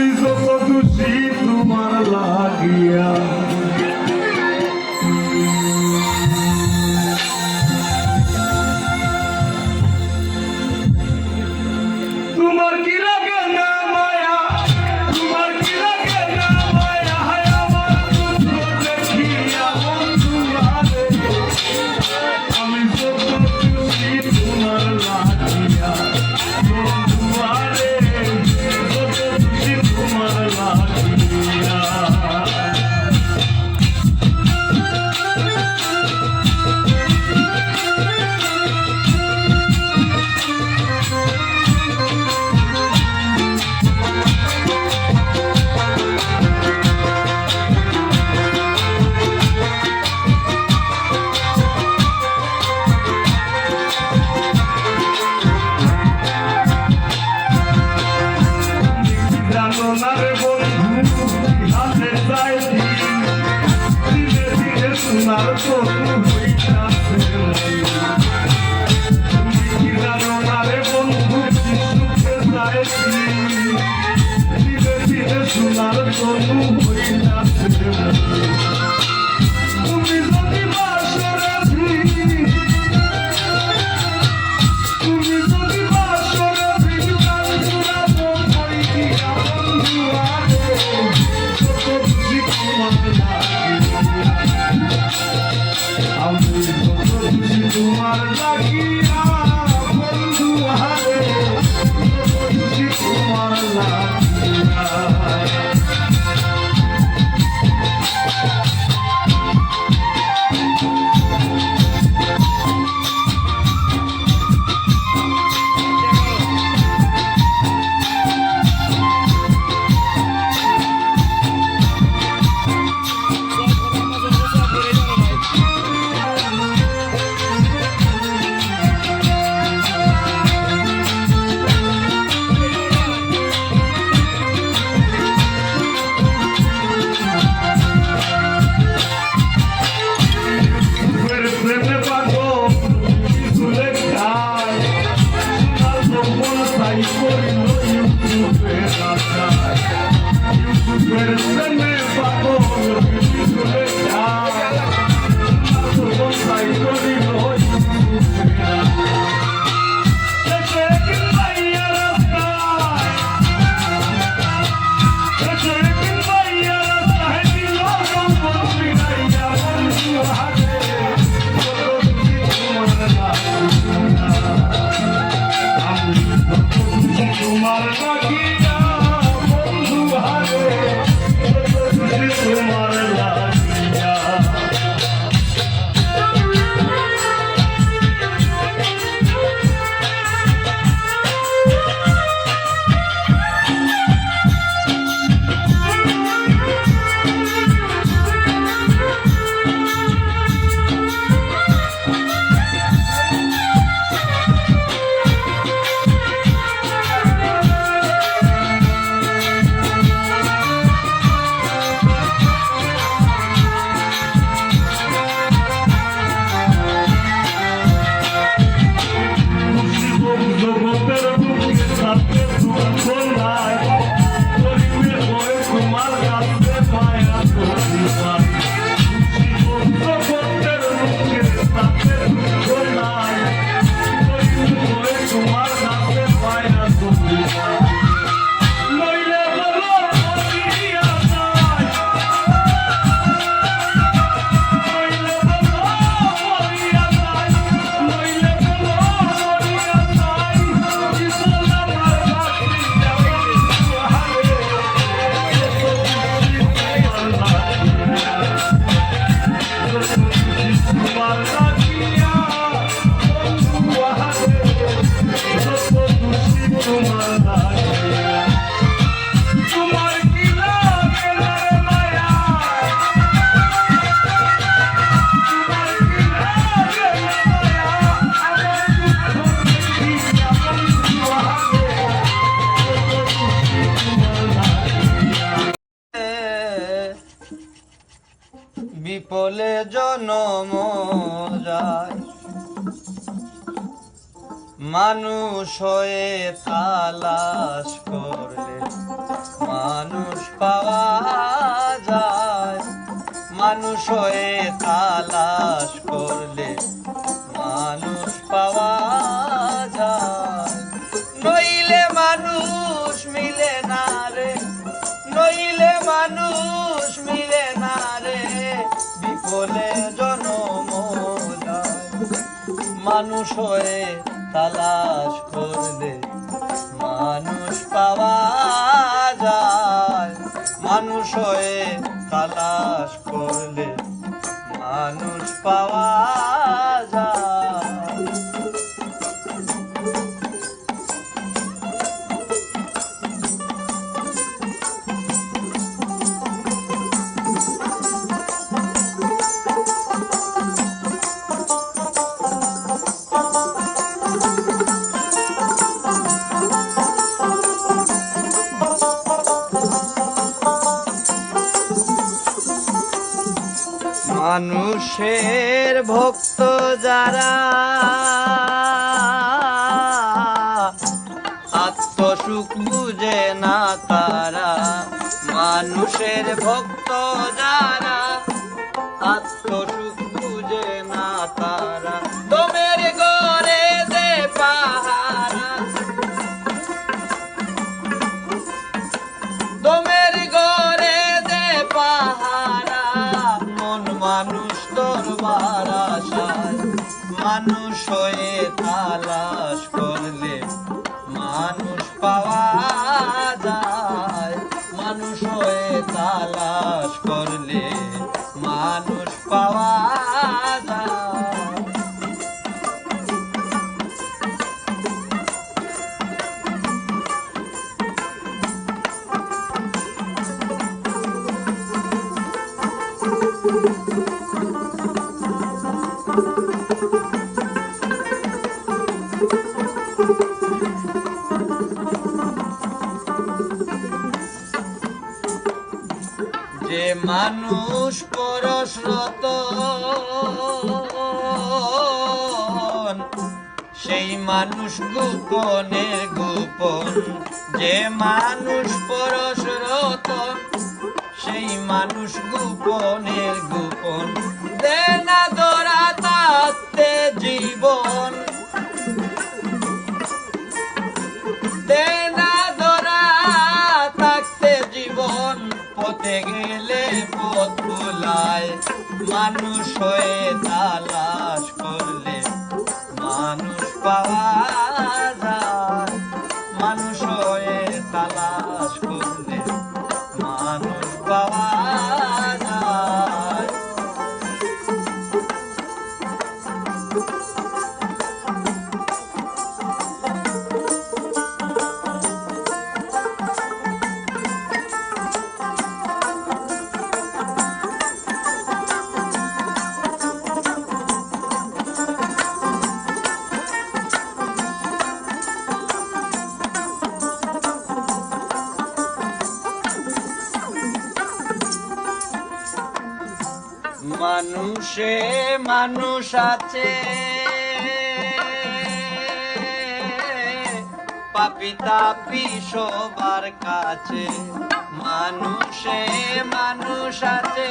আমি যত খুশি তোমার লাগিয়া তোমার কি লাগে না মায়া তোমার কি লাগে না মায়া হায় আমার দুঃখ দেখিয়া বন্ধু আরে আমি যত খুশি তোমার লাগিয়া বন্ধু আরে যত খুশি তোমার লাগিয়া তোমার লাগিয়া বন্ধু হারে তোমার লাগিয়া বিপলে জনম যায় মানুষ হয়ে তালাশ করলে মানুষ পাওয়া যায়, মানুষ হয়ে তালাশ করলে মানুষ পাওয়া যায়। নইলে মানুষ মিলে না রে, নইলে মানুষ মিলে না রে, বিফলে জনম যায়। মানুষ হয়ে তালাশ করলে মানুষ পাওয়া যায়, মানুষ হয়ে তালাশ করলে মানুষ পাওয়া যায়। মানুষের ভক্ত যারা আত্মসুখ বুঝে না তারা, মানুষের ভক্ত যারা আত্মসুখ বুঝে না তারা, দমের গড়ে দে পাহারা, দমের গড়ে দে পাহারা, মন মানুষ দরবার আশায়, মানুষ হয়ে তালাশ করলে মানুষ পাওয়া যায়, মানুষ হয়ে তালাশ করলে মানুষ পাওয়া যায়। যে মানুষ পরশরত সেই মানুষ গোপনের গোপন, যে মানুষ পরশরত সেই মানুষ গোপনের গোপন, দে না ধরা তাতে জীবন, দে না ধরা থাকতে জীবন, পথে গেলে পথ ভুলায়, মানুষ হয়ে তালাশ করলে মানুষ পাওয়া যায়, মানুষ হয়ে তালাশ করলে মানুষ পাওয়া যায়। মানুষে মানুষ আছে, পাপী তাপী সবার কাছে, মানুষে মানুষ আছে,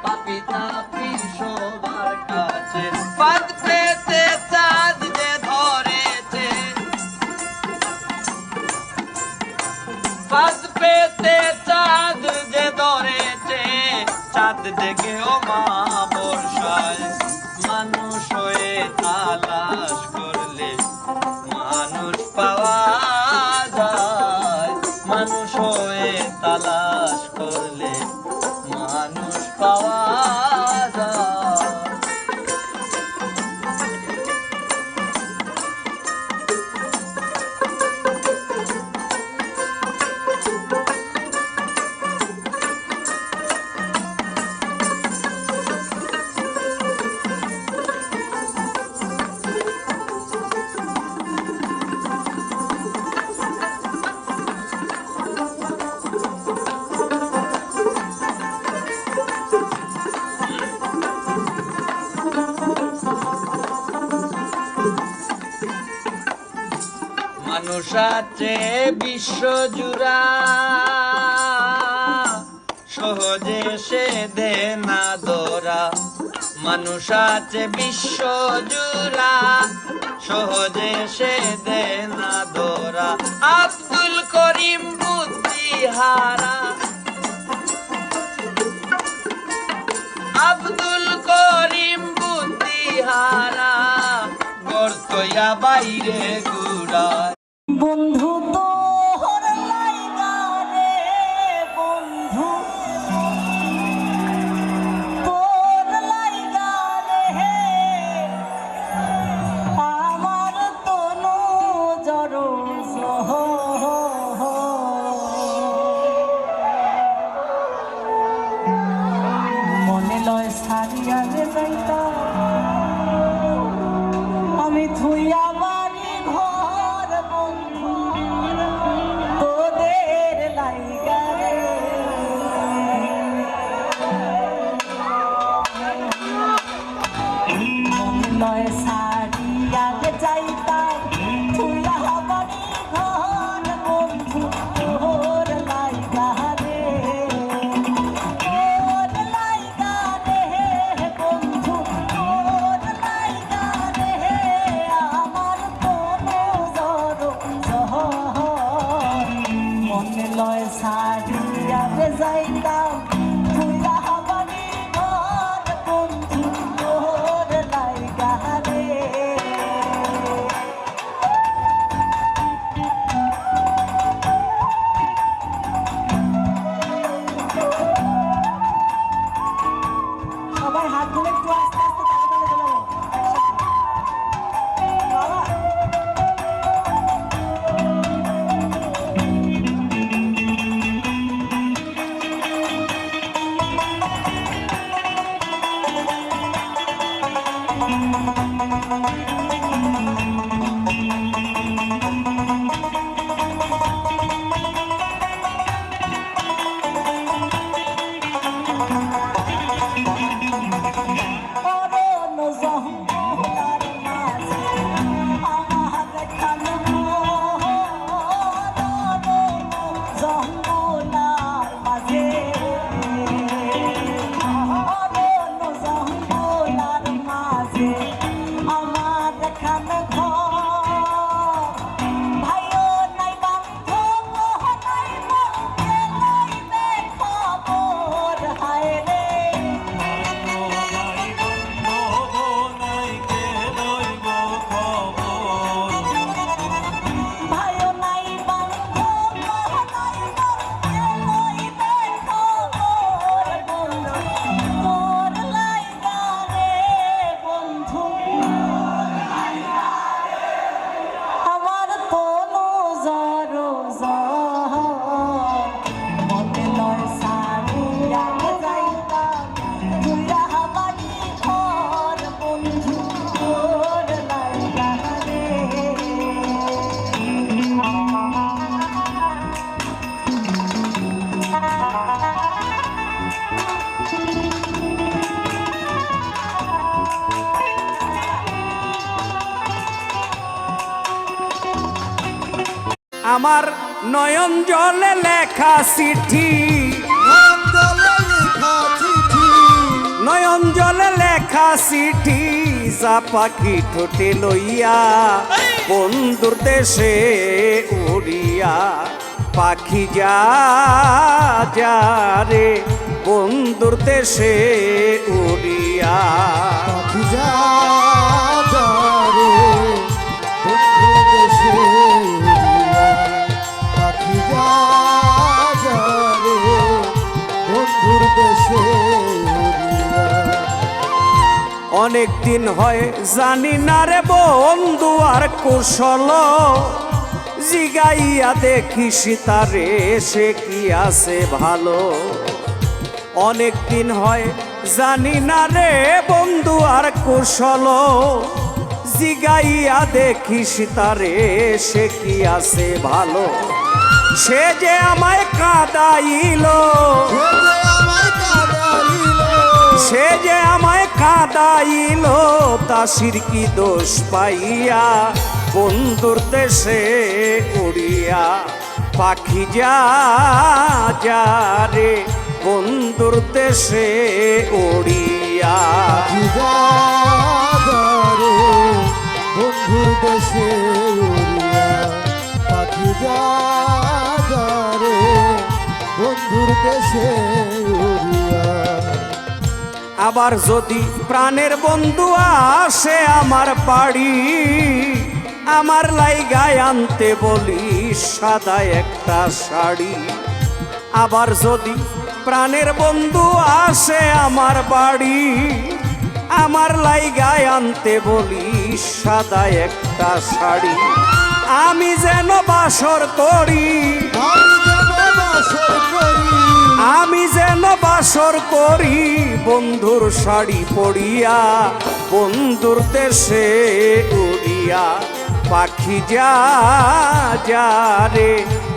পাপী তাপী সবার কাছে, ফাঁদ পেতে চাঁদ যে ধরেছে, ফাঁদ পেতে চাঁদ যে ধরেছে, চাঁদ ডেকে ও মা বর্ষায়, মানুষ হয়ে তালাশ করলে মানুষ পাওয়া যায়, মানুষ হয়ে তালাশ করলে মানুষ পাওয়া যায়। মানুষ আছে বিশ্বজুড়া, সহজে সে দে না দোরা। মানুষ আছে বিশ্বজুড়া, সহজে সে দে না দোরা। আব্দুল করিম বুদ্ধিহারা, আব্দুল করিম বুদ্ধিহারা, গর্তয়া বাইরে গুড়া। বন্ধু তোর লাইগা রে বন্ধু, তোর লাইগা রে আমার তনু জড় সহ। মনে লয় সারিয়া রে যাইতা আমি থুইয়া বাড়ি ঘর বন্ধু, তোদের লাইগা রে। মনে লয় সারিয়া রে যাইতা থুইয়া বাড়ি ঘর বন্ধু, তোর লাইগা রে, তোর লাইগা রে বন্ধু, তোর লাইগা রে আমার কোনো জড় শহর। মনে লয় সারিয়া রে যাইতাম থুইয়া বাড়ি ঘর বন্ধু, তোর লাইগা রে। সবাই হাতগুলো একটু আস্তে আস্তে তালে তালে দোলাবো একসাথে। বাবা অরণ্য জঙ্গলার মাঝে আমার খানো অরণ্য জঙ্গলার মাঝে, অরণ্য জঙ্গলার মাঝে আমার খানো ভাইও নাই বান্ধব নাই মনে লইবে খবর। হায় রে ভাইও নাই বান্ধব নাই মনে লইবে খবর। বন্ধু তোর লাইগা রে বন্ধু, আমার তনু জড় জহর। মনে লয় সারিয়া রে যাইতাম থুইয়া বাড়ি ঘর বন্ধু, তোর লাইগা রে। আমার নয়ন জলে লেখা চিঠি, নয়ন জলে লেখা চিঠি, যা পাখি ঠোঁটে লইয়া বন্ধুর দেশে উড়িয়া। পাখি যা যা রে বন্ধুর দেশে উড়িয়া। পাখি যা যা রে বন্ধুর দেশে উড়িয়া, পাখি যা যা রে বন্ধুর দেশে উড়িয়া। অনেক দিন হয় জানি না রে বন্ধু আর কুশল, জিগাইয়া দেখিস তারে সে কি আছে ভালো। অনেক দিন হয় জানি না রে বন্ধু আর কুশল, জিগাইয়া দেখিস তারে সে কি আছে ভালো। সে যে আমায় কাঁদাইল, সে যে আমায় কাঁদাইল, তাসির কি দোষ পাইয়া বন্ধুর দেশে উড়িয়া পাখি যা যা রে বন্ধুর দেশে উড়িয়া পাখি যা যা রে বন্ধুর দেশে উড়িয়া পাখি যা যা রে বন্ধুর দেশে উড়িয়া আবার যদি প্রাণের বন্ধু আসে আমার বাড়ি আমার লাইগায় আনতে বলি সাদা একটা শাড়ি আবার যদি প্রাণের বন্ধু আসে আমার বাড়ি আমার লাইগায় আনতে বলি সাদা একটা শাড়ি আমি যেন বাসর করি আমি যেন বাসর করি বন্ধুর শাড়ি পরিয়া বন্ধুর দেশে উড়িয়া পাখি যা যা রে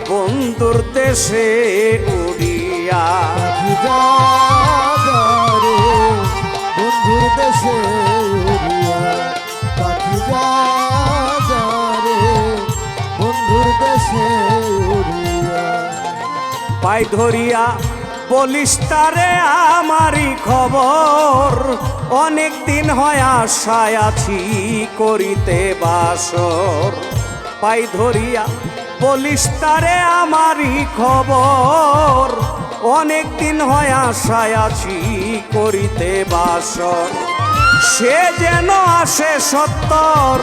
বন্ধুর দেশে উড়িয়া পাখি যা যা রে বন্ধুর দেশে উড়িয়া পাখি যা যা রে বন্ধুর দেশে উড়িয়া পাই ধরিয়া বলিস তারে আমারই খবর অনেক দিন হয় আশায় আছি করিতে বাসর পাই ধরিয়া বলিস তারে আমারই খবর অনেক দিন হয় আশায় আছি করিতে বাসর সে যেন আসে সত্তর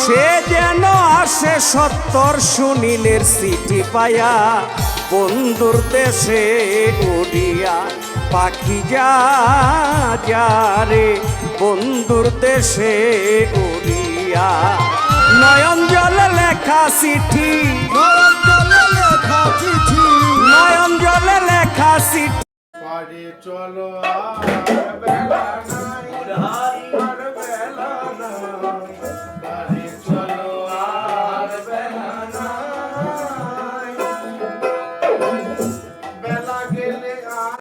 সে যেন আসে সত্তর সুনীলের চিঠি পায়া বন্ধুর দেশে উড়িয়া পাখি যা যা রে বন্ধুর দেশে উড়িয়া নয়ন জলে লেখা চিঠি নয়ন জলে লেখা চিঠি বাড়ি চলো আর বেলা নাই, আর বেলা নাই। বাড়ি চলো আর বেলা নাই। বেলা গেলে আর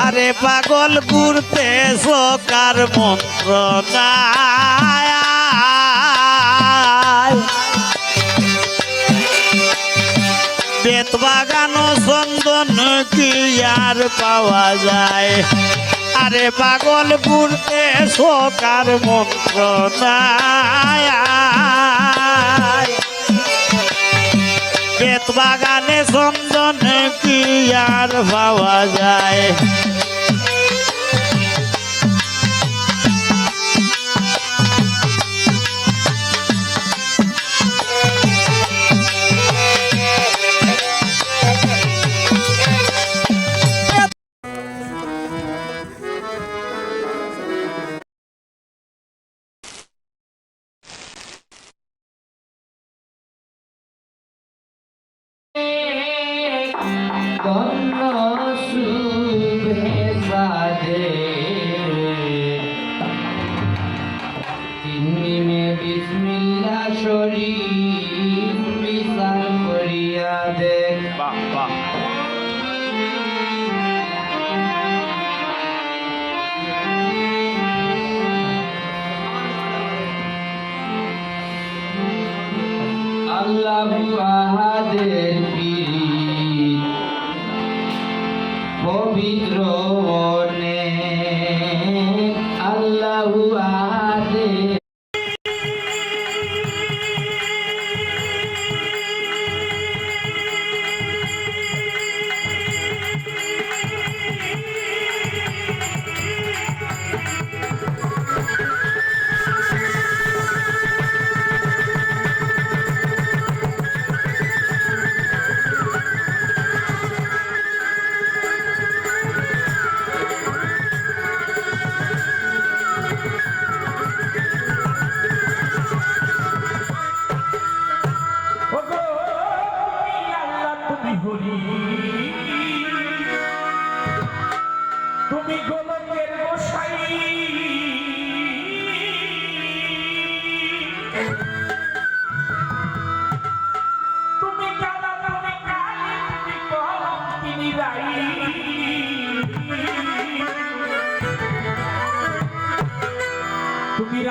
আরে পাগল ঘুরতে সকার মন্ত্র নাই বেত বাগানো চন্দন কি আর পাওয়া যায় আরে পাগল ঘুরতে সকার মন্ত্র নাই বেত বাগানে চন্দন কি আর পাওয়া যায় ধন্য শুভে সাদে তিনি মে বিসমিল্লা শরীফ বিচার করিয়া দেখ বাহ বাহ আল্লাহু আহাদের পীর পবিত্র বনে আল্লাহু আহাদের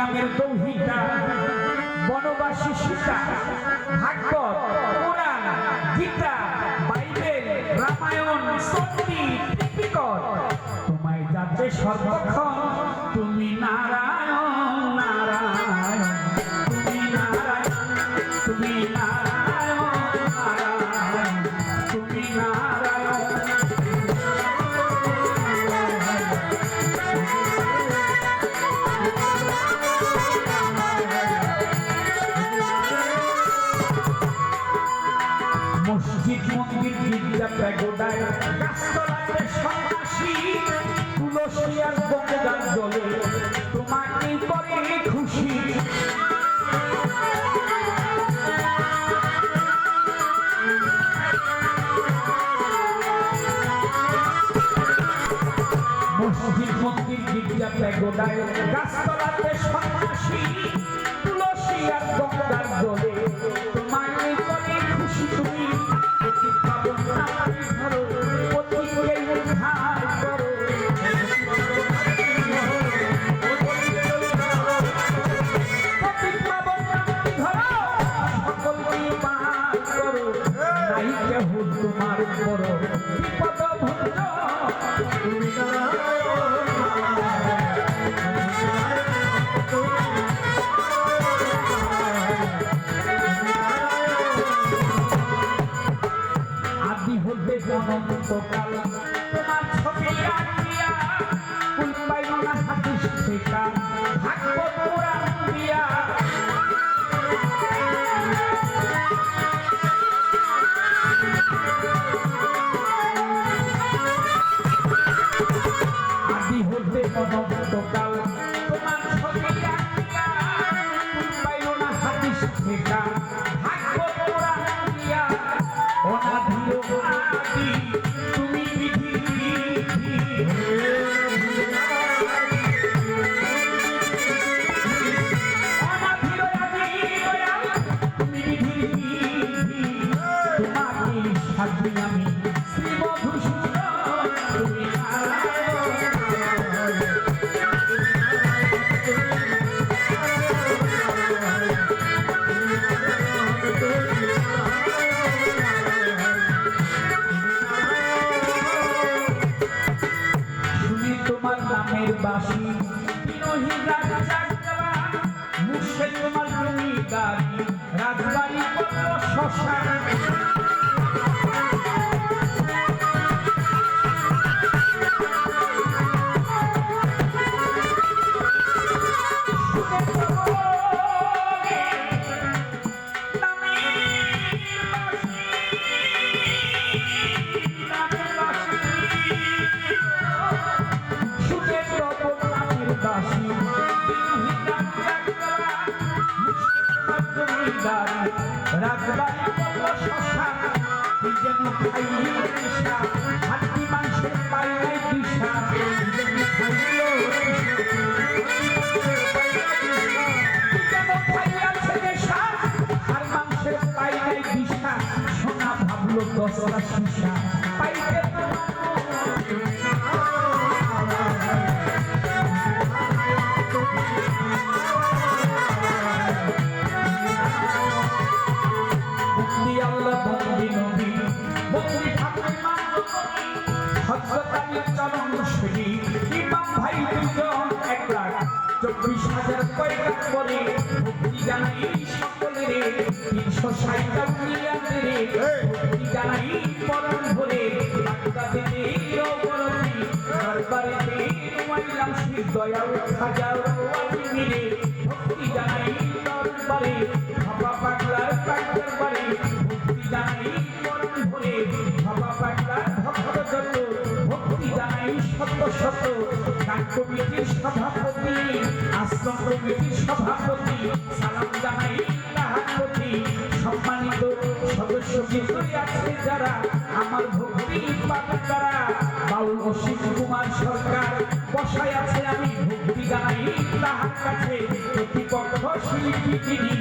গ্রামের দৌহিতা বনবাসী সীতা ভাগবত পুরাণ গীতা বাইবেল রামায়ণ চণ্ডী ত্রিপিটক তোমায় যাচ্ছে সর্বক্ষণ তুমি নারায়ণ নারায়ণ তুমি নারায়ণ তুমি নারায়ণ নারায়ণ তুমি নারায়ণ মসজিদ মন্দির গির্জা প্যাগোডায় গাছতলাতে সন্ন্যাসী তুলসী আর গঙ্গার জলে তোমাকে করে খুশি মসজিদ মন্দির গির্জা প্যাগোডায় গাছতলাতে সন্ন্যাসী তুলসী আর গঙ্গার জলে তোমাকে করে খুশি তুমি তোমার বড় বিপদ ভঞ্জ আদি হতে অনন্তকাল তোমার ছবি আঁকিয়া কুল পাইল না হাদিস থেকে ভাগবত পুরাণ দিয়া আদি হতে অনন্তকাল তোমার ছবি আঁকিয়া কুল পাইল না হাদিস থেকে ভাগবত পুরাণ দিয়া অনাদিও আদি তুমি বিধি অনাদিও আদি দয়াল তুমি বিধি তোমাকে সাধি আমি শ্রী মধুসূদন তুমি শুনি তোমার নামের বাসী বিনয়ী রাজা মুখে তোমার জমিদারি রাজবাড়ি কত শ্মশান রাজবাড়ি কত শ্মশান তুই যেন খাইলি দিশা হাড্ডি মাংসের পাইলাই দিশা আর মাংসের পাইলাই দিশা সোনা ভাবলো দশটা শিশা পাইতে চব্বিশ হাজার কয়টা করে ভক্তি জানাই সকলের 360টা মিলিয়নের ভক্তি জানাই পরম ভরে দরবারেতে রুমাইলাম শ্রী দয়াল হাজার মিলে ভক্তি জানাই দরবারে ভাবা পাগলার দরবারে ভক্তি জানাই পরম ভরে ভাবা পাগলার ভক্ত যত ভক্তি জানাই শত শত গান কমিটির সভাপতি আশ্রম কমিটির সভাপতি সালাম জানাই তাহার প্রতি সম্মানিত সদস্য বিন্দু আছে যারা আমার ভক্তি পালন করা বাউল অসীম কুমার সরকার বসায় আছে আমি ভক্তি জানাই তাহার কাছে প্রতিপক্ষ শিল্পী তিনি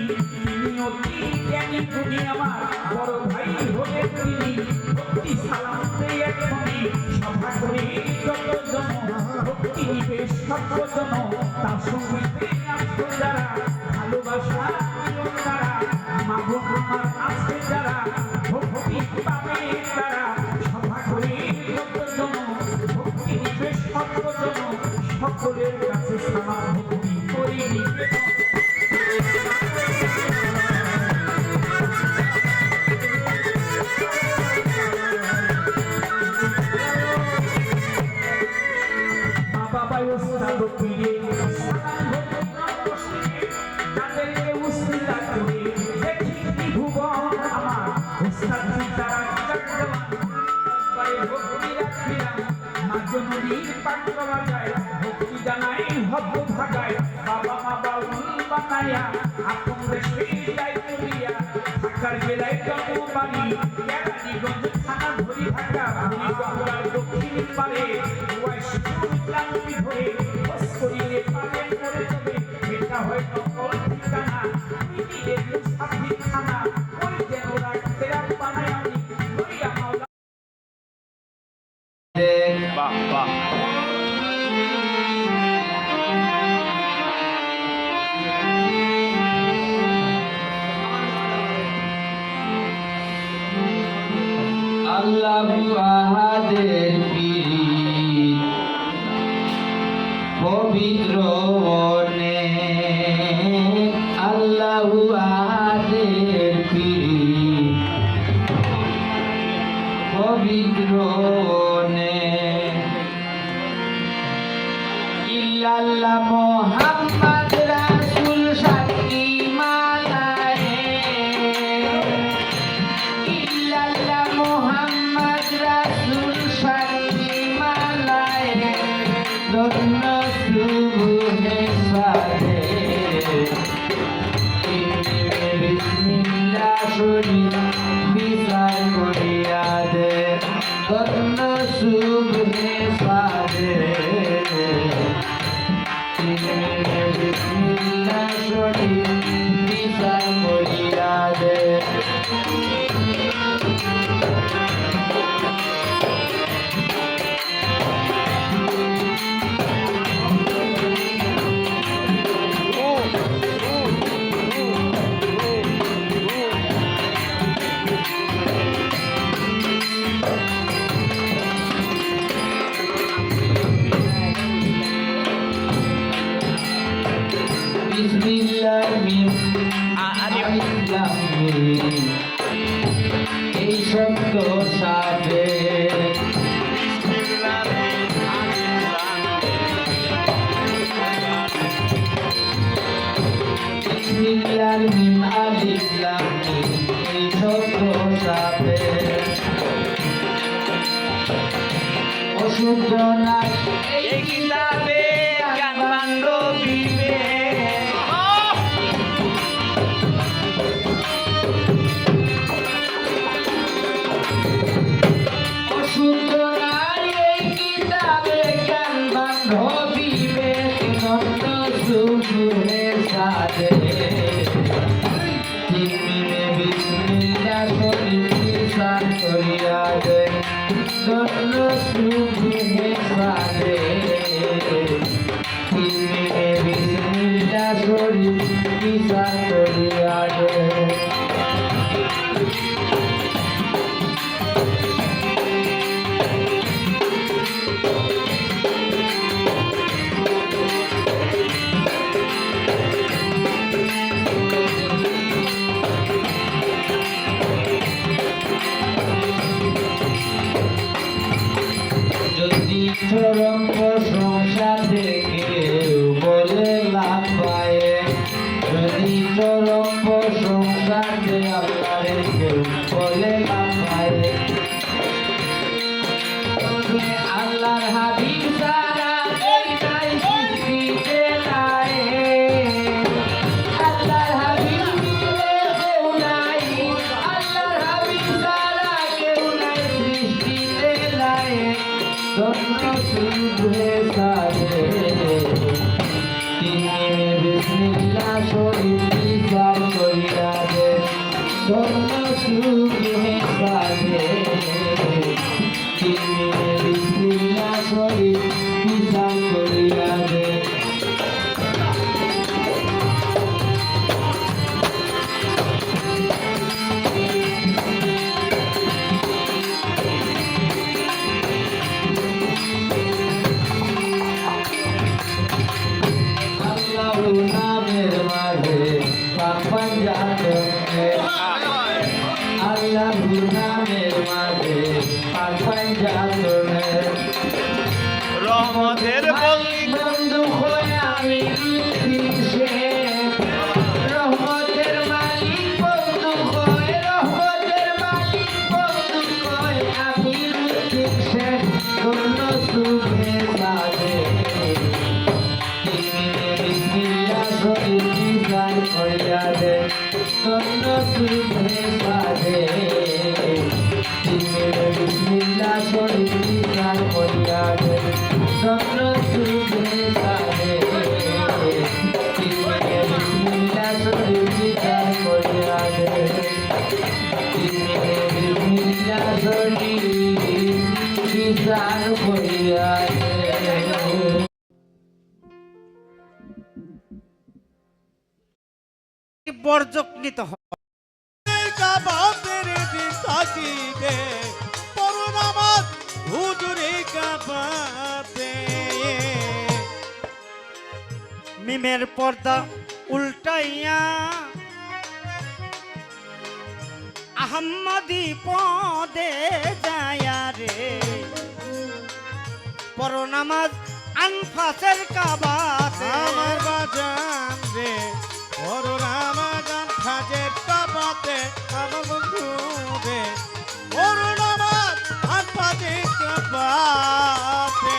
অতি জ্ঞানী গুণী আমার বড় ভাই হলেন তিনি ভক্তি সালাম দেই এখনই সভা করে যত জন ভক্তি নিবেশ সর্বজন তার সঙ্গে পীরে সালাম ভক্তি তাদেরকে উসিলা করে দেখি ত্রিভুবন আমার উস্তাদ তারা পারে ভক্তি রাখিলাম মা জননীর পাঠ করা যায় ভক্তি জানাই হব ভাগায় বাবা মা বাউল বানায়া আপন দেশে যাই করিয়া ঢাকার জেলায় জন্মবাড়ি কেরানীগঞ্জ থানা ধরি ঢাকা গঙ্গার দক্ষিণ পারে ক্লান্তি ধরে বস করিলে পারে করে দেবে এটা হয় নকল ঠিকানা পীরের মুসাফির খানা ওই যেন রাখতে বানায় আমি লইয়া মাওলা বাহ বাহ আল্লাহু আহাদের পীর পবিত্র মনে আল্লাহু আহাদের পীর পবিত্র মনে ইল্লাল্লাহ মুহাম্মদ রাসূল সাক্ষী মালায় ইল্লাল্লাহ মুহাম্মদ রাসূল সাক্ষী মালায় ধন্য সুবহে সাদে বিসমিল্লাহ শরীফ বিচার করিয়া দে ধন্য সুবহে সাদে বিসমিল্লাহ শরীফ বিচার করিয়া দে এই শব্দ সাথে বিসমিল্লাহির মিম আলিফ লাম মিম এই শব্দ সাথে অশুদ্ধ নাশ এই কিতাবে জ্ঞান বান্ধব বিবেক অশুদ্ধ নাই এই কিতাবে জ্ঞান বান্ধব বিবেক নন্দ সুরে সাদে তিনমিনে বিসমিল্লাহ শরীফ বিচার করিয়া দে নন্দ সুরে সাদে তিনমিনে বিসমিল্লাহ শরীফ বিচার করিয়া দে যদি চরম প্রশংসা থেকে বলে লাভ পায় যদি চরম প্রশংসা দে আল্লাহরে কেউ বলে লাভ পায় আল্লাহর হাবিব সারা নাই সৃষ্টিতে নাই আল্লাহর হাবিব কেউ নাই আল্লাহর হাবিব সারা কেউ নাই সৃষ্টিতে নাই ধন্য সুবহে সাদে তিনমিনে বিসমিল্লাহ শরীফ বিচার করিয়া দে ধন্য সুবহে সাদে তিনমিনে বিসমিল্লাহ শরীফ বিচার করিয়া দে আল্লাহু নামের মাঝে পাপন জানে আল্লাহু নামের মাঝে পাপন জানে রহমতের বলি বন্ধু স্বপ্ন চুবে কালে তিমিরে বিসমিল্লা শরীফ বিচার করিয়া দে তিমিরে বিসমিল্লা শরীফ বিচার করিয়া দে বর্জকৃত হয় কাবাতের দিন থাকিতে পড়ো নামাজ হুজুরে কাবাতে। মিমের পর্দা উল্টাইয়া আহম্মদি পদে যায়া রে পড়ো নামাজ আনফাসের কাবাতে আমার বাজান রে পড়ো নামাজ আনফাসের কাবাতে আমার বন্ধু রে পড়ো নামাজ আনফাসের কাবাতে।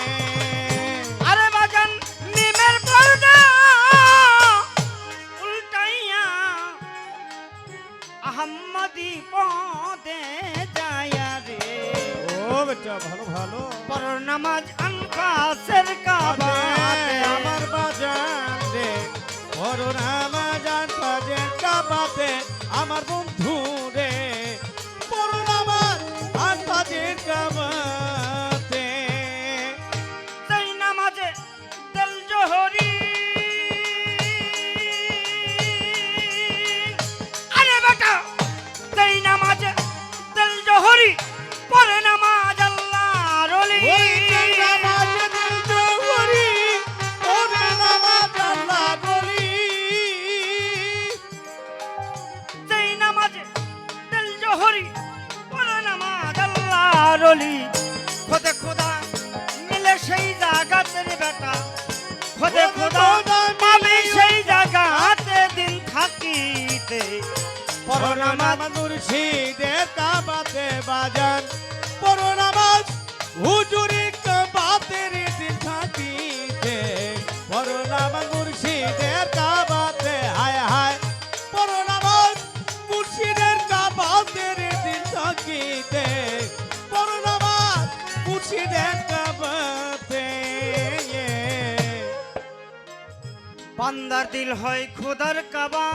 আরে বাজান মিমের পর্দা উল্টাইয়া আহম্মদি পদে যায়া রে ও বেটা ভালো ভালো পড়ো নামাজ আনফাসের কাবাতে আমার বাজান রে পড়ো নামাজ আনফাসের কাবাতে আমার বন্ধু রে পড়ো নামাজ আনফাসের কাবাতে। সেই নামাজে তেল জোহরি আরে বেটা সেই নামাজে তেল জোহরি পরে নামাজ আল্লাহর ওলি ওই যে নামাজে দিল জোহরি পড়ে নামাজ আল্লাহর ওলি। সেই নামাজে তেল জোহরি পরে নামাজ আল্লাহর ওলি খোদে খোদা মিলে সেই জায়গাতে রে বেটা খোদে খোদা পাবি সেই জায়গাতে দিন থাকিতে পড়ো নামাজ মুর্শিদের কাবাতে বাজান পড়ো নামাজ হুজুরি কাবাতের দিন থাকিতে পড়ো নামাজ মুর্শিদের কাবাতে হায় হায় পড়ো নামাজ মুর্শিদের কাবাতের দিন থাকিতে পড়ো নামাজ মুর্শিদের কাবাতে। বান্দার দিল হয় খোদার কাবা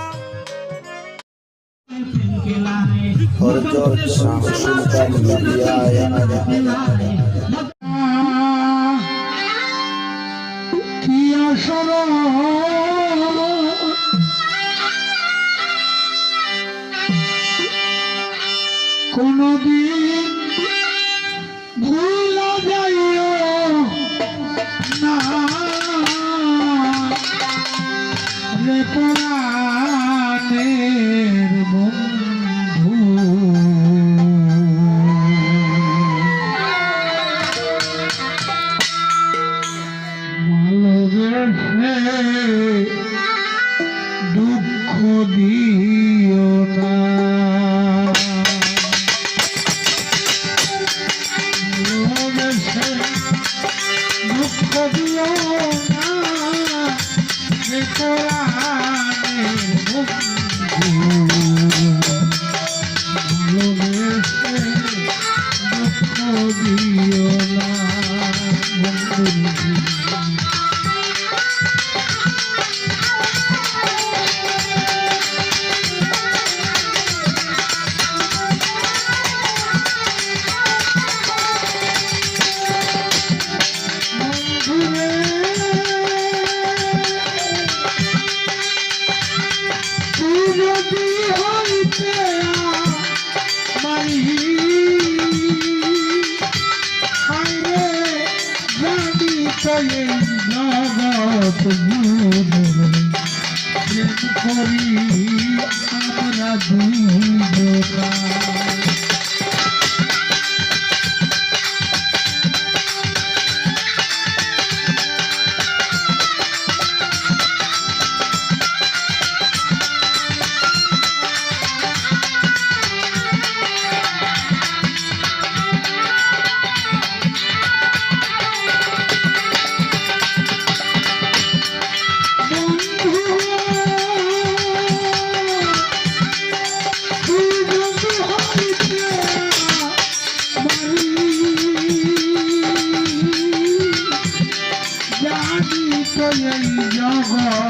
হরজত শাহ সুলতান মিডিয়া কি আসর কোনদিন ভুলা যাইও না রে প্রাণের বন্ধু ভালোবেসে দুঃখ দিও না ভালোবেসে দুঃখ দিও না রে প্রাণের বন্ধু ভালোবেসে দুঃখ দিও না বন্ধু বন্ধুরে তুই যদি হইতে মারি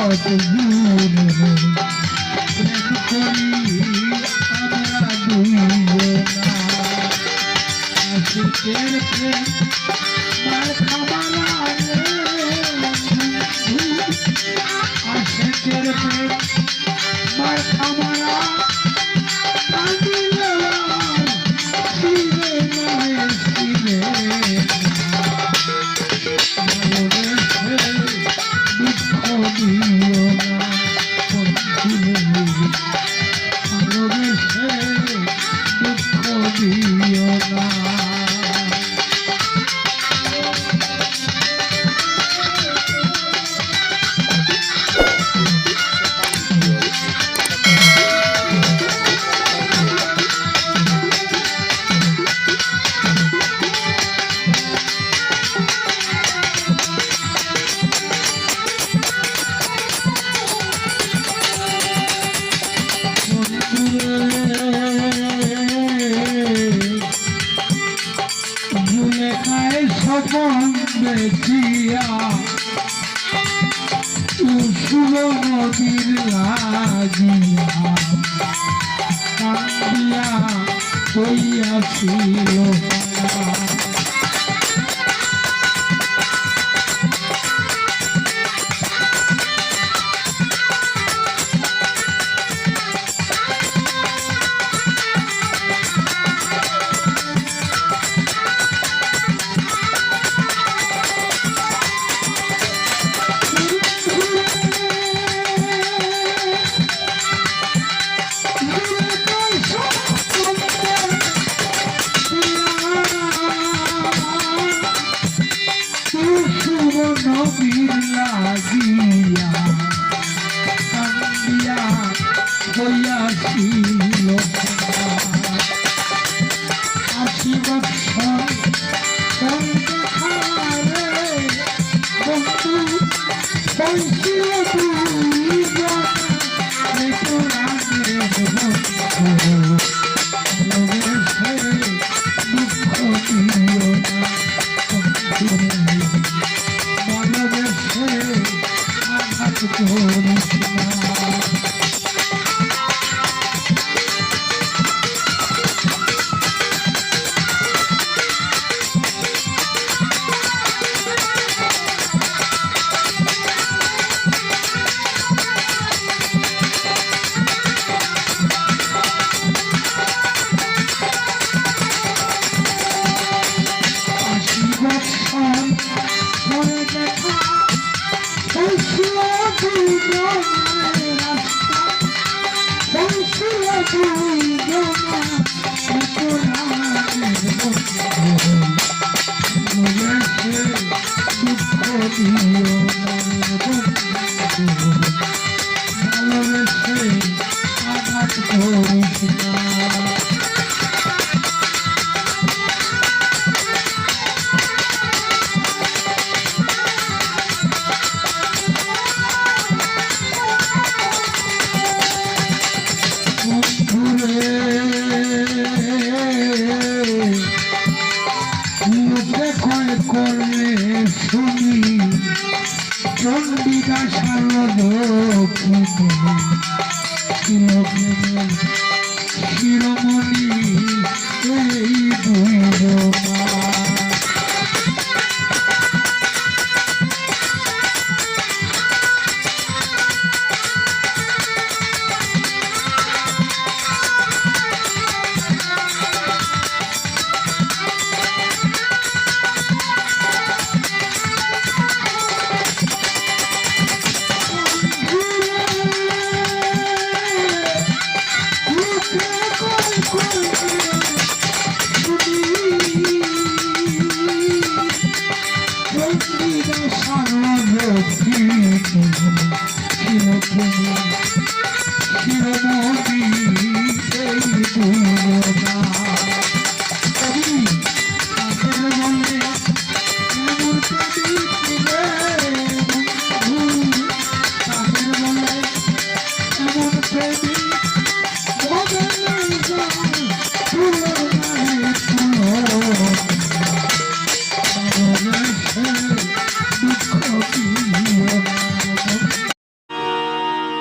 কত দূর প্রেম করি আমরা দুইজনা আশিকের প্রেম মার খামারা আশিকের প্রেম মার খামারা স্বপন দেখিয়া উসুল নদীর লাগিয়া কান্দিয়া কইয়াছিল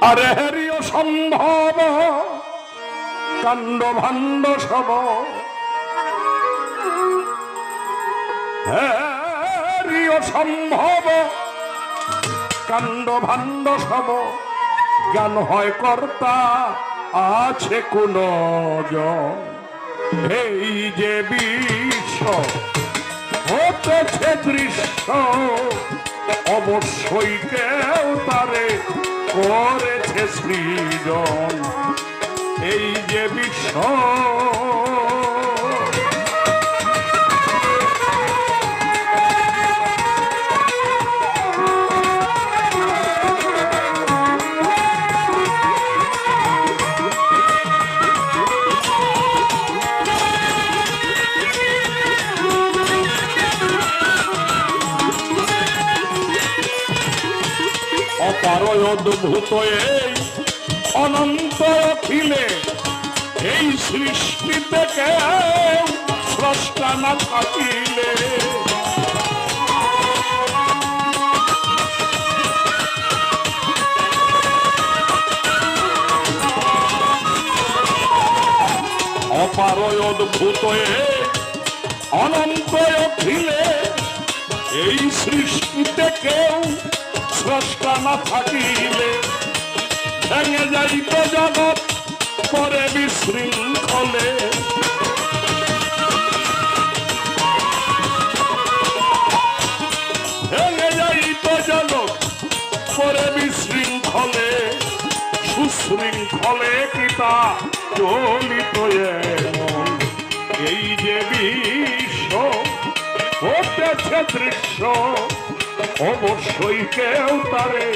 আরে হেরিও সম্ভব কাণ্ড ভাণ্ড সব, হেরিও সম্ভব কাণ্ড ভাণ্ড সব, জ্ঞান হয় কর্তা আছে কোন জন। এই যে বিশ্ব হতেছে দৃশ্য, অবশ্যই কেউ তারে করেছে সৃজন। এই যে বিশ্ব অপারয় অদ্ভুত এই অনন্ত অখিলে, এই সৃষ্টিতে কেউ স্রষ্টা না থাকিলে। অপারয় অদ্ভুত এই অনন্ত অখিলে, এই সৃষ্টিতে কেউ স্রষ্টা না থাকিলে, ভেঙে যাইত জগৎ পরে বিশৃঙ্খলে। ভেঙে যাইত জগৎ পরে বিশৃঙ্খলে, সুশৃঙ্খলে কিতা চলিত এমন। এই যে বিশ্ব হতেছে দৃশ্য, অবশ্যই কেউ তারে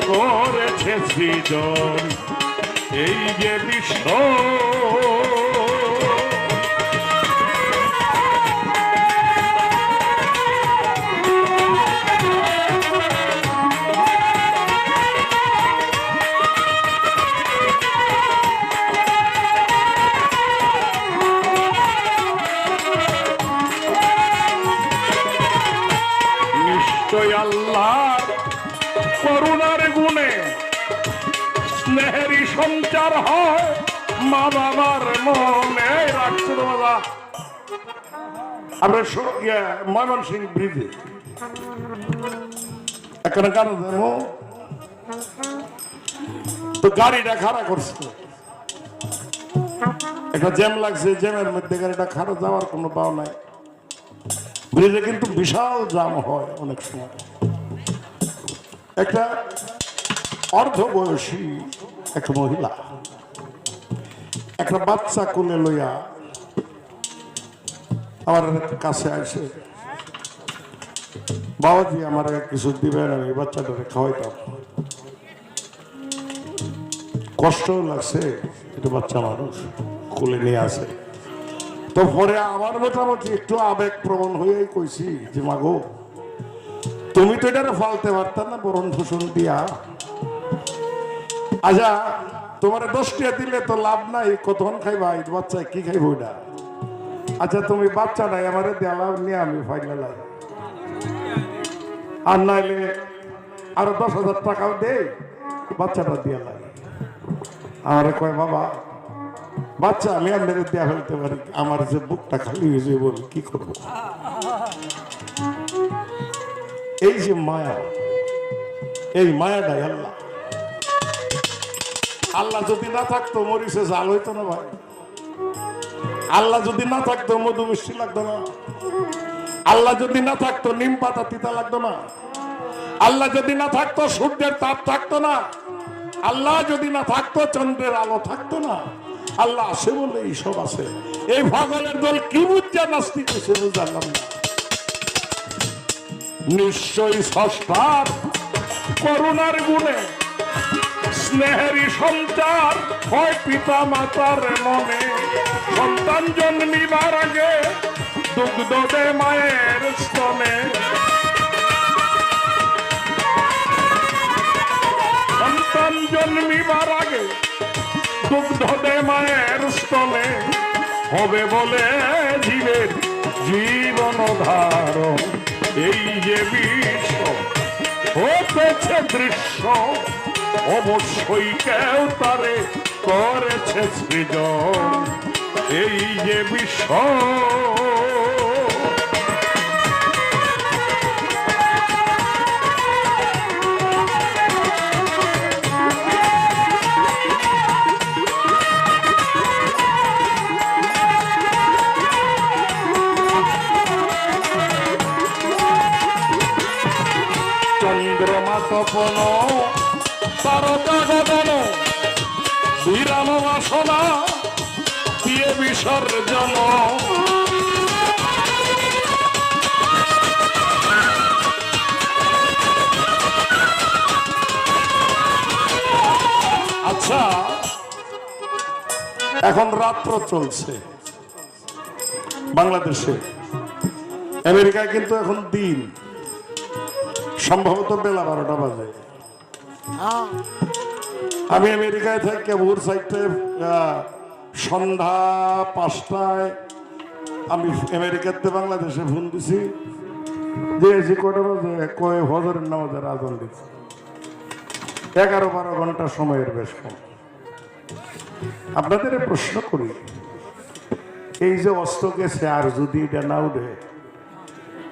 করেছে সৃজন। এই যে বিশ্ব নিশ্চয় আল্লাহর করুণার গুণে স্নেহেরই সঞ্চার হয় মা বাবার মনে। রাখছো দাদা আমরা ময়মনসিংহ ব্রিজে এখানে কেন দেবো তো গাড়িটা খাড়া করছে, একটা জ্যাম লাগছে, জ্যামের মধ্যে গাড়িটা খাড়া যাওয়ার কোনো পাও নাই। ব্রিজে কিন্তু বিশাল জাম হয় অনেক সময়। একটা অর্ধ বয়সী একটা মহিলা একটা বাচ্চা কোলে লইয়া আমার কাছে আসে, বাবাজি আমার কিছু দিবেন, আমি বাচ্চাটাকে খাওয়াইতাম। কষ্টও লাগছে, এটা বাচ্চা মানুষ কোলে নিয়ে আসে। তো পরে আমার মোটামুটি একটু আবেগ প্রবণ হয়েই কইছি যে মাগো তুমি তো এটা ফালতে পারতাম না বরণ ভূষণ দিয়া, আচ্ছা তোমার 10 টাকা দিলে তো লাভ নাই, কতক্ষণ খাইবা, বাচ্চা কি খাইব ওইটা? আচ্ছা তুমি বাচ্চা নাই আমারে দেওয়া নিয়ে আমি ফাইনাল, আর নাইলে আরো 10,000 টাকাও দে বাচ্চাটা দিয়া লাগে। আমারে কয় বাবা বাচ্চা আমি আপনাদের দেয়া ফেলতে পারি, আমার যে বুকটা খালি হয়েছে বলি কি করবো। এই যে মায়া, এই মায়াটাই আল্লাহ। আল্লাহ যদি না থাকতো মরিচে জাল হইতো না ভাই, আল্লাহ যদি না থাকতো মধু মিষ্টি লাগতো না, আল্লাহ যদি না থাকতো নিম পাতা তিতা লাগতো না, আল্লাহ যদি না থাকতো সূর্যের তাপ থাকতো না, আল্লাহ যদি না থাকতো চন্দ্রের আলো থাকতো না। আল্লাহ আছে বলে এইসব আছে। এই পাগলের দল কি বুঝছে নাস্তিক হিসেবে জানলাম না। নিশ্চয়ই স্রষ্টার করুণার গুণে স্নেহেরই সঞ্চার হয় পিতা মাতার মনে। সন্তান জন্মিবার আগে দুগ্ধ দে মায়ের স্তনে, সন্তান জন্মিবার আগে দুগ্ধ দে মায়ের স্তনে, হবে বলে জীবের জীবন ধারণ। এই যে বিশ্ব হতেছে দৃশ্য, অবশ্যই কেউ তারে করেছে সৃজন এই যে বিশ্ব চন্দ্রমা তপন তারকা গগন বিরাম বাসনা দিয়ে বিসর্জন আচ্ছা এখন রাত্র চলছে বাংলাদেশে, আমেরিকায় কিন্তু এখন দিন, সম্ভবত বেলা 12টা বাজে। আমি আমেরিকায় থাকি ভোর 4টায়, সন্ধ্যা 5টায় আমি আমেরিকাতে বাংলাদেশে ফোন দিছি যে এসি কটা বাজে, কয় হজরের নামাজের আজান দিচ্ছে। 11-12 ঘন্টা সময়ের বেশ কম। আপনাদের প্রশ্ন করি, এই যে অস্ত্র গেছে আর যদি এটা না উঠে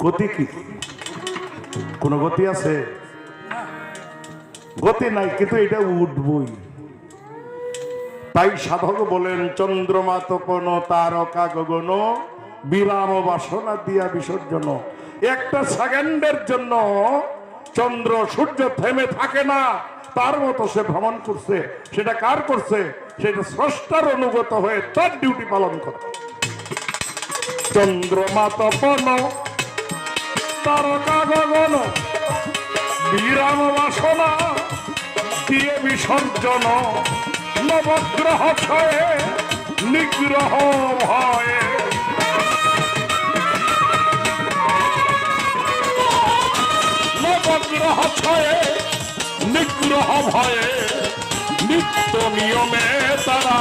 গতি কি? কোন গতি আছে? গতি নাই, কিন্তু এটা উঠবই। তাই সাধক বলেন চন্দ্রমা তপন তারকা গগন বিরাম বাসনা দিয়া বিসর্জন। একটা সেকেন্ডের জন্য চন্দ্র সূর্য থেমে থাকে না, তার মতো সে ভ্রমণ করছে। সেটা কার করছে? সেটা স্রষ্টার অনুগত হয়ে তার ডিউটি পালন করে। চন্দ্রমা তপন তারকা গগন বিরাম বাসনা দিয়ে বিসর্জন নবগ্রহ ছয়ে নিগ্রহ ভয়ে নবগ্রহ ছয়ে নিগ্রহ ভয়ে নিত্য নিয়মে তারা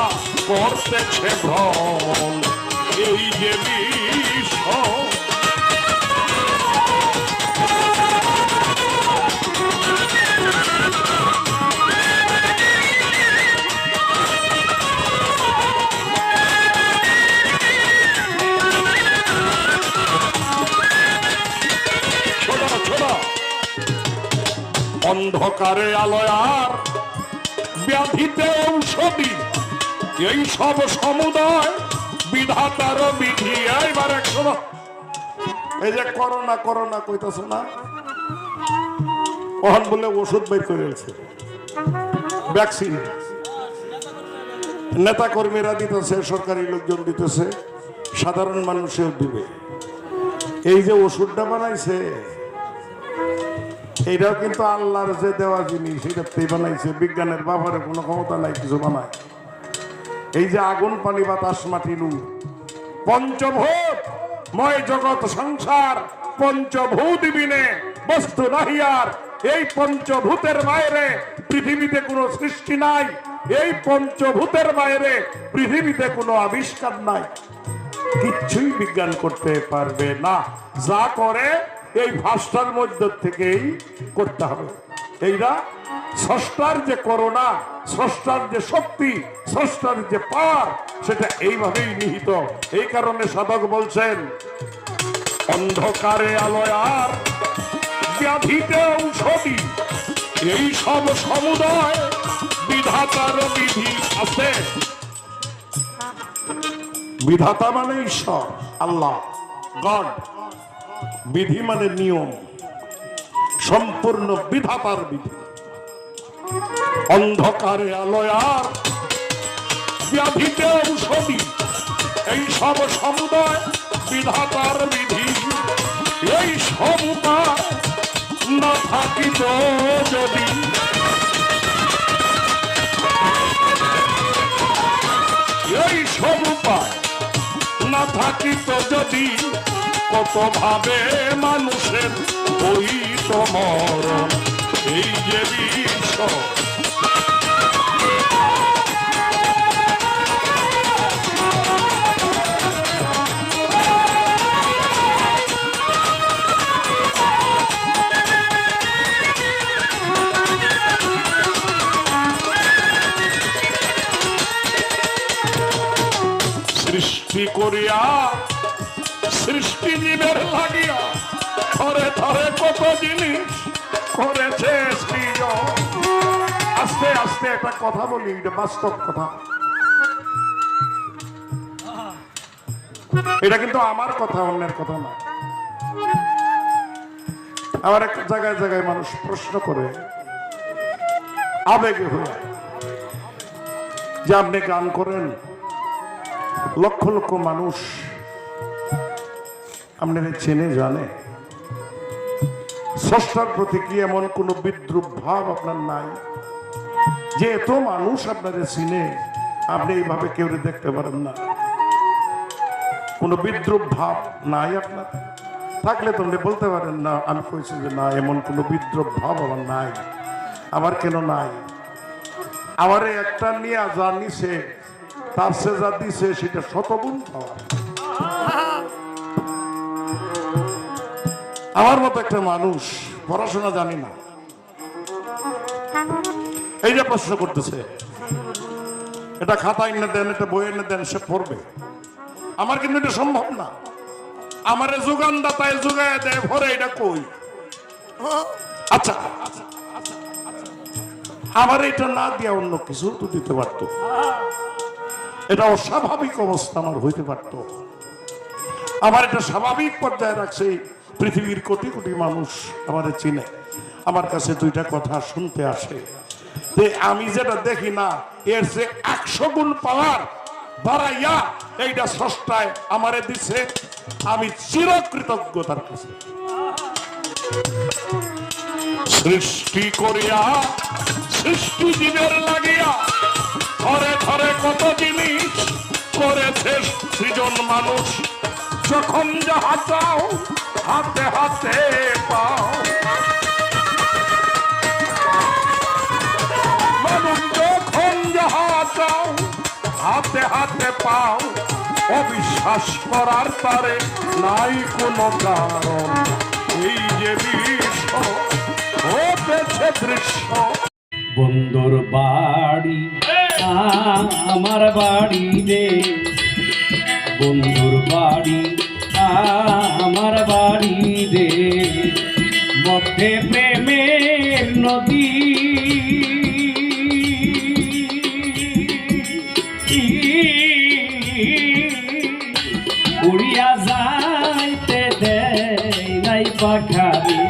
করতেছে ভ্রমণ এই যে বিশ্ব। অন্ধকারে আলোয় আর ব্যাধিতে ঔষধি এই সব সমুদয় বিধাতার বিধি। এইবার শোনো, এই যে করোনা করোনা কইতাছ না, ওখান বলে ওষুধ বের করেছে, ভ্যাকসিন নেতা কর্মীরা দিতেছে, সরকারি লোকজন দিতেছে, সাধারণ মানুষেও দিবে। এই যে ওষুধটা বানাইছে এইটাও কিন্তু আল্লাহর যে দেওয়া জিনিস, এটাতেই বানাইছে। বিজ্ঞানের ব্যাপারে কোনো ক্ষমতা নাই কিছু বানায়। এই যে আগুন পানি বাতাস মাটি নু পঞ্চভূত ময় জগৎ সংসার পঞ্চভূত বিনে বস্তু নাহিয়ার। এই পঞ্চভূতের বাইরে পৃথিবীতে কোনো সৃষ্টি নাই, এই পঞ্চভূতের বাইরে পৃথিবীতে কোনো আবিষ্কার নাই। কিচ্ছুই বিজ্ঞান করতে পারবে না। যা করে এই ভাষার মধ্য থেকেই করতে হবে। এইটা স্রষ্টার যে করোনা, স্রষ্টার যে শক্তি, স্রষ্টার যে পাওয়ার, সেটা এইভাবেই নিহিত। এই কারণে সাধক বলছেন অন্ধকারে আলোয় আর ব্যাধিতে ঔষধি এই সব সমুদয় বিধাতার বিধি আছে। বিধাতা মানে ঈশ্বর, আল্লাহ, গড। বিধি মানে নিয়ম, সম্পূর্ণ বিধাতার বিধি। অন্ধকারে আলোয় আর ব্যাধিতে ঔষধি এই সব সমুদয় বিধাতার বিধি। এই সব উপায় না থাকিত যদি, এই সব উপায় না থাকিত যদি, কত ভাবে মানুষের হইত মরণ এই যে বিশ্ব। করিয়া সৃষ্টি জীবের লাগিয়া ধরে ধরে কত জিনিস করেছে সৃজন। আস্তে আস্তে একটা কথা বলি, এটা বাস্তব কথা। এটা কিন্তু আমার কথা, অন্যের কথা না। আবার একটা জায়গায় জায়গায় মানুষ প্রশ্ন করে আবেগে হয়ে যে আপনি গান করেন, লক্ষ লক্ষ মানুষ আপনাদের চেনে জানে, স্রষ্টার প্রতি কি এমন কোন বিদ্রুপ ভাব আপনার নাই যে এত মানুষ আপনাদের চিনে আপনি এইভাবে কেউ দেখতে পারেন না? কোন বিদ্রুপ ভাব নাই আপনার? থাকলে তো আপনি বলতে পারেন না, আমি কইছি যে না, এমন কোন বিদ্রুপ ভাব আমার নাই। আমার কেন নাই? আমার একটা নিয়ে যা নিছে তার সে যা দিছে সেটা শতগুণ পাওয়া। আমার মতো একটা মানুষ পড়াশোনা জানি না, এই যে প্রশ্ন করতেছে, এটা খাতা এনে দেন, এটা বই এনে দেন, সে পড়বে। আমার কিন্তু এটা সম্ভব না। আমার যোগানদাতায় যোগায় দেয় ভরে, এটা কই? আচ্ছা, আমার এটা না দিয়া অন্য কিছু তো দিতে পারতো। এটা অস্বাভাবিক অবস্থা আমার হইতে পারত। আমার এটা স্বাভাবিক পর্যায়ে রাখছে। পৃথিবীর কোটি কোটি মানুষ আমাদের চিনে, আমার কাছে দুইটা কথা শুনতে আসে যে আমি যেটা দেখি না এর যে 100 গুণ পাওয়ার বাড়াইয়া এইটা স্রষ্টায় আমারে দিছে। আমি চিরকৃতজ্ঞ তার কাছে। সৃষ্টি করিয়া সৃষ্টি জীবের লাগিয়া ধরে ধরে কত জিনিস করেছে সৃজন মানুষ। যখন যাহা চাও হাতে হাতে পাও, মানুষ যখন যাহা চাও হাতে হাতে পাও। অবিশ্বাস করার তারে নাই কোনো কারণ, এই যে বিশ্ব হতেছে দৃশ্য। বন্ধুর বাড়ি আমার বাড়ি রে, বন্ধুর বাড়ি আমার বাড়ি রে, মধ্যে প্রেমের নদী। উড়িয়া যাইতে দেয় নাই পাখারি,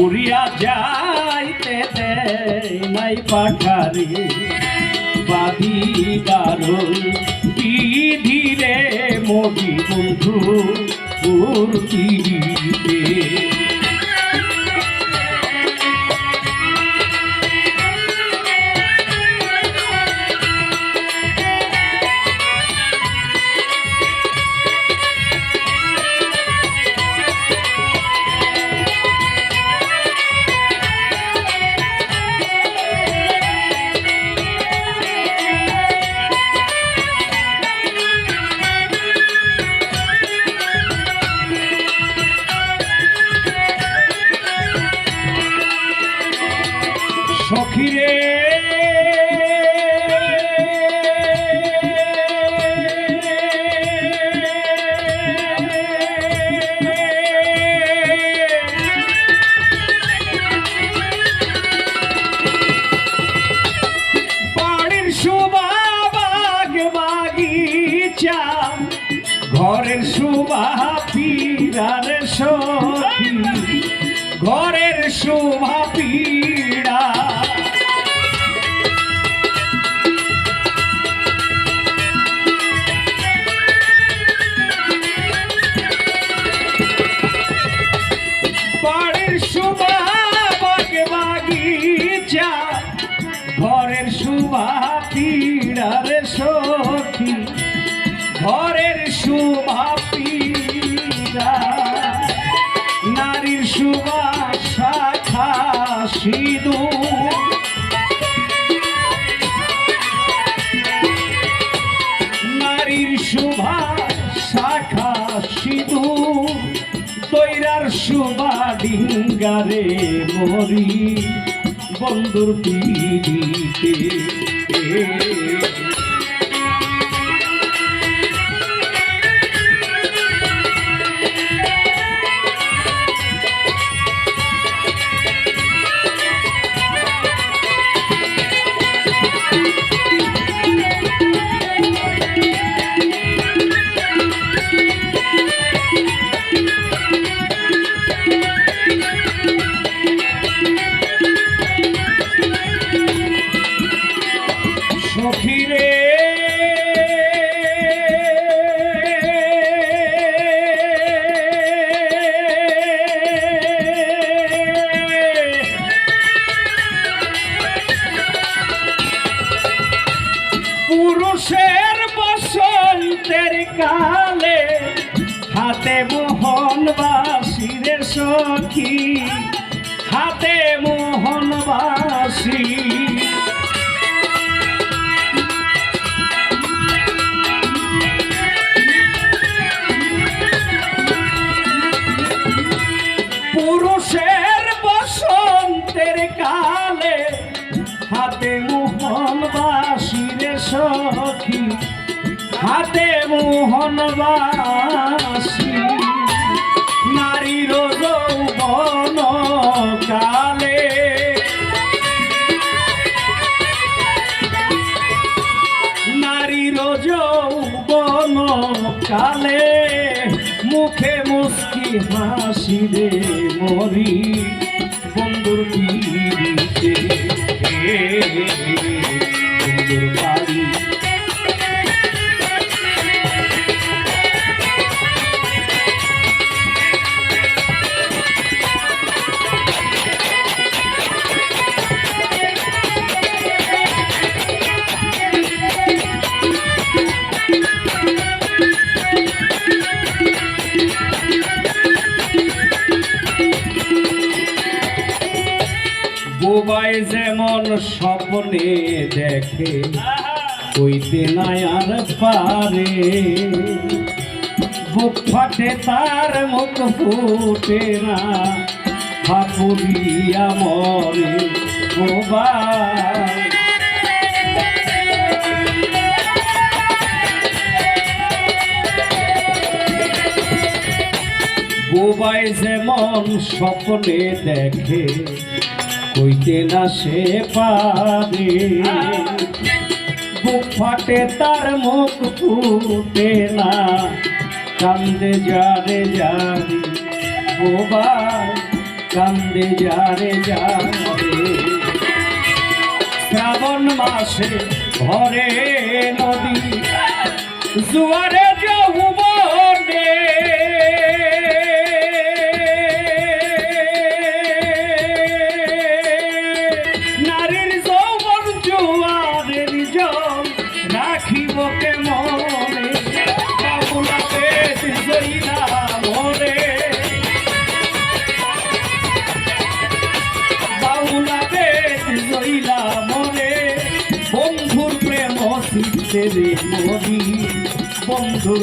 উড়িয়া যাইতে দেয় নাই পাখারি। বাদিদার বিধিরে মোদি বন্ধু উর্দিতে। সখিরে বাড়ির শোভা বাগ বাগিচা, ঘরের শোভা পীড়ার সখী, ঘরের শোভা পীড়া। বাড়ির শোভা বাগ বাগিচা, ঘরের শোভা পীড়ার সখী, ঘরের শোভা পীড়া। নারীর শোভা শাখা সিঁদুর, নারীর শোভা শাখা সিঁদুর। তৈরার শোভা ডিঙ্গারে মরি বন্ধুর পিড়িতে। হাতে মোহন বাসি রে সখী হাতে মোহন বাসি পুরুষের বসন্তের কালে হাতে মোহন বাসি রে সখী হাতে মোহন বাসি নারীর যৌবন কালে নারীর যৌবন কালে মুখে মুস্কি হাসি রে মরি বন্ধুর পিড়িতে বন্ধুর বাড়ি বোবাই যেমন স্বপ্নে দেখে কইতে নাই আর পারে বুক ফাটে তার মুখ ফুটে না হাপুরিয়া মরে বোবাই বোবাই যেমন স্বপ্নে দেখে কইতে না সে পারে বুক ফাটে তার মুখ ফুটে না কান্দে যারে যারে বোবাই কান্দে যারে যারে শ্রাবণ মাসে ভরে নদী জোয়ারে যৌবনে রাখিব কে মনে বাউলা বেদ জইলা মরে বাউলা বেদ জইলা মরে বন্ধুর প্রেম চিত্তে রে মরি বন্ধুর